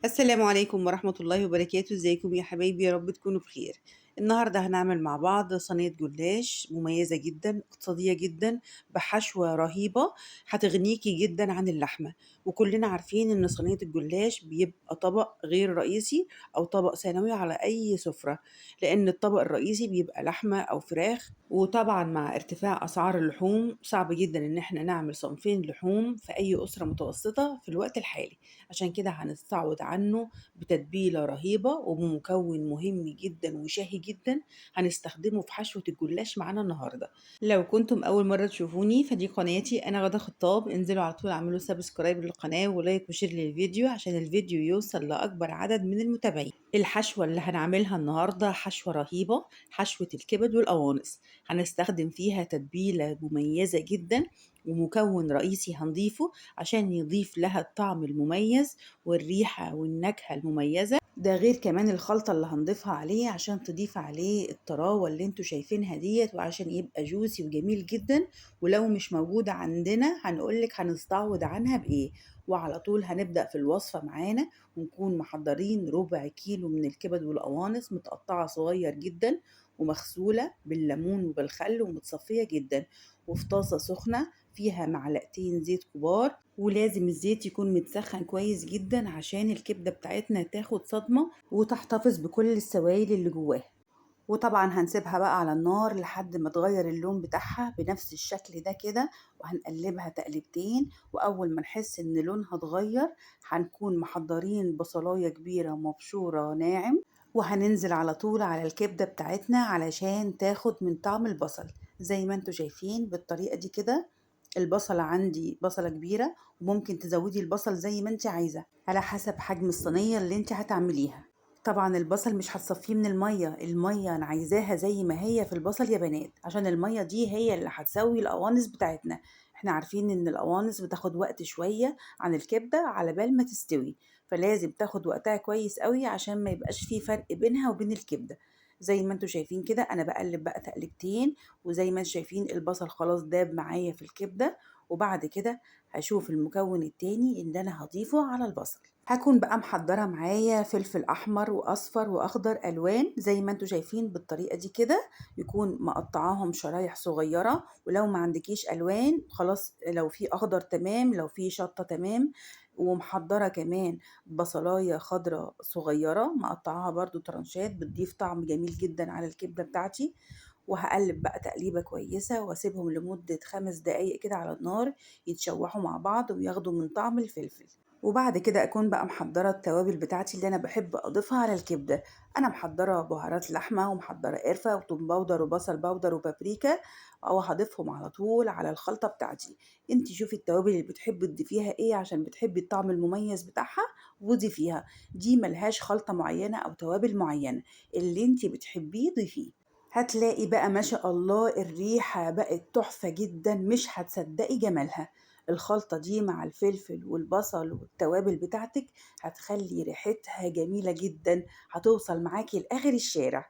السلام عليكم ورحمة الله وبركاته، ازيكم يا حبايبي؟ يا رب تكونوا بخير. النهاردة هنعمل مع بعض صينية جلاش مميزة جدا، اقتصادية جدا، بحشوة رهيبة، هتغنيكي جدا عن اللحمة. وكلنا عارفين ان صينية الجلاش بيبقى طبق غير رئيسي او طبق ثانوي على اي سفرة، لان الطبق الرئيسي بيبقى لحمة او فراخ. وطبعا مع ارتفاع اسعار اللحوم صعب جدا ان احنا نعمل صنفين لحوم في اي اسرة متوسطة في الوقت الحالي. عشان كده هنستعوض عنه بتتبيلة رهيبة وبمكون مهم جدا وشهي جدا هنستخدمه في حشوة الجلاش معانا النهاردة. لو كنتم أول مرة تشوفوني فدي قناتي، أنا غدا خطاب. انزلوا على طول اعملوا سبسكرايب للقناة ولايك وشير للفيديو عشان الفيديو يوصل لأكبر عدد من المتابعين. الحشوة اللي هنعملها النهاردة حشوة رهيبة، حشوة الكبد والقوانص. هنستخدم فيها تتبيلة مميزة جدا ومكون رئيسي هنضيفه عشان يضيف لها الطعم المميز والريحة والنكهة المميزة. ده غير كمان الخلطة اللي هنضيفها عليه عشان تضيف عليه الطراوة اللي انتوا شايفينها ديت، وعشان يبقى جوسي وجميل جدا. ولو مش موجودة عندنا هنقولك هنستعوض عنها بإيه. وعلى طول هنبدأ في الوصفة معانا، ونكون محضرين ربع كيلو من الكبد والقوانص متقطعة صغير جدا ومغسولة بالليمون وبالخل ومتصفية جدا. وفي طاسة سخنة فيها معلقتين زيت كبار، ولازم الزيت يكون متسخن كويس جدا عشان الكبدة بتاعتنا تاخد صدمة وتحتفظ بكل السوائل اللي جواها. وطبعا هنسيبها بقى على النار لحد ما تغير اللون بتاعها بنفس الشكل ده كده، وهنقلبها تقلبتين. واول ما نحس ان لونها اتغير هنكون محضرين بصلاية كبيرة مبشورة ناعم، وهننزل على طول على الكبدة بتاعتنا علشان تاخد من طعم البصل. زي ما انتوا شايفين بالطريقة دي كده. البصلة عندي بصلة كبيرة، وممكن تزودي البصل زي ما انت عايزة على حسب حجم الصينية اللي انت هتعمليها. طبعا البصل مش هتصفيه من المية انا عايزاها زي ما هي في البصل يا بنات، عشان المية دي هي اللي هتسوي القوانص بتاعتنا. احنا عارفين ان القوانص بتاخد وقت شوية عن الكبدة على بال ما تستوي، فلازم تاخد وقتها كويس قوي عشان ما يبقاش فيه فرق بينها وبين الكبدة. زي ما انتوا شايفين كده انا بقلب بقى تقلبتين، وزي ما انتوا شايفين البصل خلاص داب معايا في الكبدة. وبعد كده هشوف المكون التاني اللي انا هضيفه على البصل. هكون بقى محضرة معايا فلفل احمر واصفر واخضر الوان زي ما انتوا شايفين بالطريقة دي كده، يكون مقطعاهم شرايح صغيرة. ولو ما عندكيش الوان خلاص، لو في اخضر تمام، لو في شطة تمام. ومحضرة كمان بصلاية خضرة صغيرة مقطعاها برضو ترانشات، بتضيف طعم جميل جدا على الكبدة بتاعتي. وهقلب بقى تقليبة كويسة واسيبهم لمدة 5 دقايق كده على النار يتشوحوا مع بعض وياخدوا من طعم الفلفل. وبعد كده اكون بقى محضرة التوابل بتاعتي اللي انا بحب اضيفها على الكبدة. انا محضرة بهارات لحمة ومحضرة قرفة وتوم باودر وبصل باودر وبابريكا، او هضيفهم على طول على الخلطة بتاعتي. انتي شوفي التوابل اللي بتحبي تضيفيها ايه عشان بتحبي الطعم المميز بتاعها وضيفيها. دي ملهاش خلطة معينة او توابل معينة، اللي انتي بتحبيه ضيفيه. هتلاقي بقى ما شاء الله الريحة بقت تحفة جدا، مش هتصدقي جمالها. الخلطة دي مع الفلفل والبصل والتوابل بتاعتك هتخلي ريحتها جميلة جدا، هتوصل معاكي لآخر الشارع.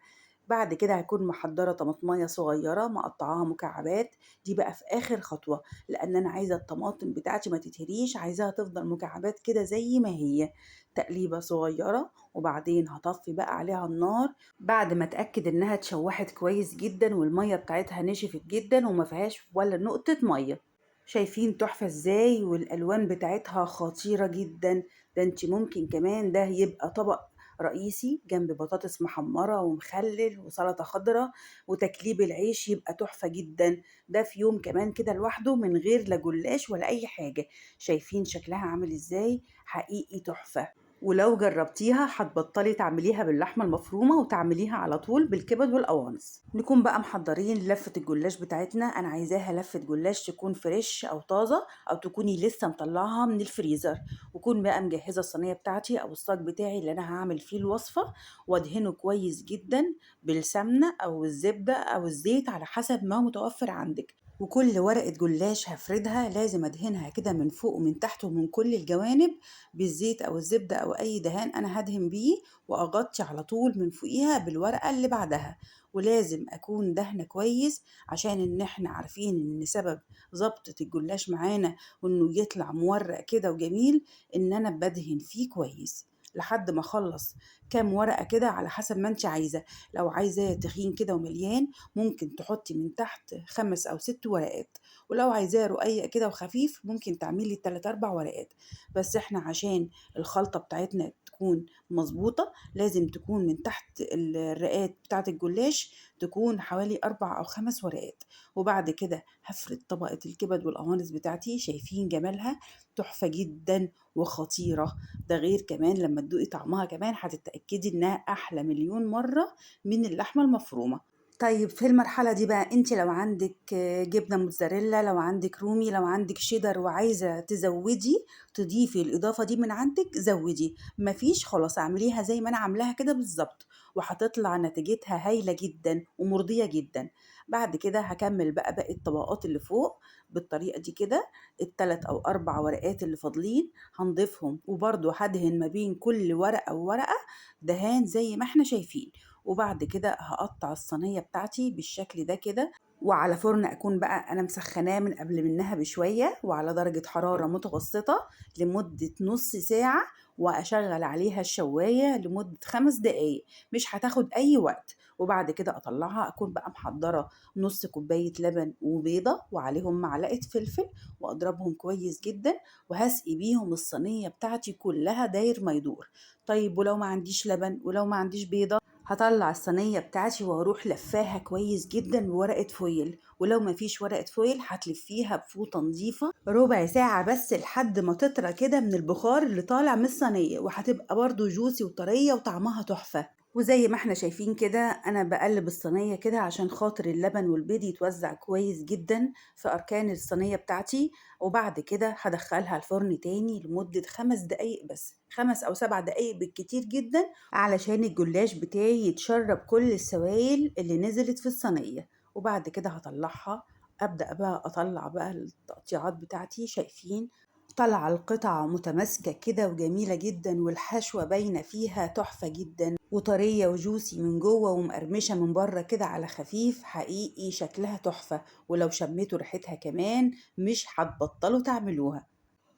بعد كده هكون محضرة طماطمية صغيرة مقطعاها مكعبات. دي بقى في آخر خطوة، لأن أنا عايزة الطماطم بتاعتي ما تتهريش، عايزاها تفضل مكعبات كده زي ما هي. تقليبة صغيرة وبعدين هطفي بقى عليها النار بعد ما اتأكد انها اتشوحت كويس جدا والمية بتاعتها نشفت جدا وما فيهاش ولا نقطة مية. شايفين تحفة ازاي؟ والالوان بتاعتها خطيرة جدا. ده انت ممكن كمان ده يبقى طبق رئيسي جنب بطاطس محمرة ومخلل وسلطة خضراء، وتكليب العيش يبقى تحفة جدا. ده في يوم كمان كده لوحده من غير لا جلاش ولا اي حاجة. شايفين شكلها عامل ازاي؟ حقيقي تحفة. ولو جربتيها هتبطلي تعمليها باللحمة المفرومة وتعمليها على طول بالكبد والقوانص. نكون بقى محضرين لفة الجلاش بتاعتنا. انا عايزاها لفة جلاش تكون فريش او طازة، او تكوني لسه مطلعها من الفريزر. وكون بقى مجهزة الصينية بتاعتي او الصاج بتاعي اللي انا هعمل فيه الوصفة، وادهنه كويس جدا بالسمنة او الزبدة او الزيت على حسب ما متوفر عندك. وكل ورقة جلاش هفردها لازم ادهنها كده من فوق ومن تحت ومن كل الجوانب بالزيت او الزبدة او اي دهان انا هدهن بيه، واغطي على طول من فوقيها بالورقة اللي بعدها. ولازم اكون دهنة كويس عشان ان احنا عارفين ان سبب ظبطة الجلاش معانا وانه يطلع مورق كده وجميل ان انا بدهن فيه كويس. لحد ما اخلص كام ورقة كده على حسب ما انت عايزة. لو عايزاه تخين كده ومليان ممكن تحطي من تحت 5 أو 6 ورقات، ولو عايزاه رقيق كده وخفيف ممكن تعملي 3 4 ورقات. بس احنا عشان الخلطة بتاعتنا تكون مظبوطة لازم تكون من تحت الرقات بتاعة الجلاش تكون حوالي 4 أو 5 ورقات. وبعد كده هفرد طبقة الكبد والقوانص بتاعتي، شايفين جمالها؟ تحفة جدا وخطيرة. ده غير كمان لما تدوقي طعمها كمان هتتأكدي انها احلى مليون مرة من اللحمة المفرومة. طيب في المرحلة دي بقى انت لو عندك جبنة موتزاريلا، لو عندك رومي، لو عندك شيدر وعايزة تزودي تضيفي الإضافة دي من عندك زودي، مفيش خلاص اعمليها زي ما أنا عاملاها كده بالظبط، وهتطلع نتيجتها هايلة جدا ومرضية جدا. بعد كده هكمل بقى باقي الطبقات اللي فوق بالطريقة دي كده. التلات أو 4 ورقات اللي فاضلين هنضيفهم، وبرضو هدهن ما بين كل ورقة وورقة دهان زي ما احنا شايفين. وبعد كده هقطع الصينية بتاعتي بالشكل ده كده، وعلى فرن أكون بقى أنا مسخناه من قبل منها بشوية وعلى درجة حرارة متوسطة لمدة نص ساعة، وأشغل عليها الشواية لمدة 5 دقايق، مش هتاخد أي وقت. وبعد كده أطلعها أكون بقى محضرة نص كوباية لبن وبيضة وعليهم معلقة فلفل، وأضربهم كويس جدا وهسقي بيهم الصينية بتاعتي كلها داير ما يدور. طيب ولو ما عنديش لبن ولو ما عنديش بيضة، هطلع الصينية بتاعتي واروح لفاها كويس جدا بورقة فويل، ولو ما فيش ورقة فويل هتلفيها بفوطة نظيفة ربع ساعة بس لحد ما تطرى كده من البخار اللي طالع من الصينية، وهتبقى برضو جوسي وطرية وطعمها تحفة. وزي ما احنا شايفين كده انا بقلب الصينية كده عشان خاطر اللبن والبيض يتوزع كويس جدا في اركان الصينية بتاعتي. وبعد كده هدخلها الفرن تاني لمدة 5 دقايق بس، 5 أو 7 دقايق بالكتير جدا، علشان الجلاش بتاعي يتشرب كل السوائل اللي نزلت في الصينية. وبعد كده هطلعها، أبدأ بقى أطلع بقى التقطيعات بتاعتي، شايفين طلع القطع متماسكة كده وجميلة جدا، والحشوة باينة فيها تحفة جدا وطرية وجوسي من جوه ومقرمشة من بره كده على خفيف، حقيقي شكلها تحفة. ولو شميتوا ريحتها كمان مش هتبطلوا تعملوها.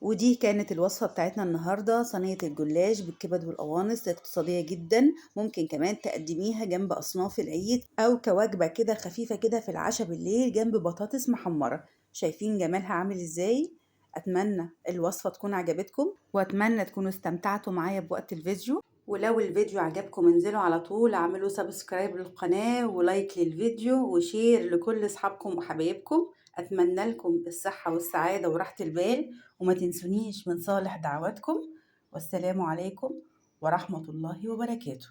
ودي كانت الوصفة بتاعتنا النهاردة، صينية الجلاش بالكبد والقوانص، اقتصادية جدا. ممكن كمان تقدميها جنب أصناف العيد أو كوجبة كده خفيفة كده في العشاء بالليل جنب بطاطس محمرة. شايفين جمالها عامل ازاي؟ أتمنى الوصفة تكون عجبتكم، وأتمنى تكونوا استمتعتوا معايا بوقت الفيديو. ولو الفيديو عجبكم انزلوا على طول اعملوا سبسكرايب للقناة ولايك للفيديو وشير لكل اصحابكم وحبايبكم. اتمنى لكم الصحة والسعادة وراحة البال، وما تنسونيش من صالح دعواتكم. والسلام عليكم ورحمة الله وبركاته.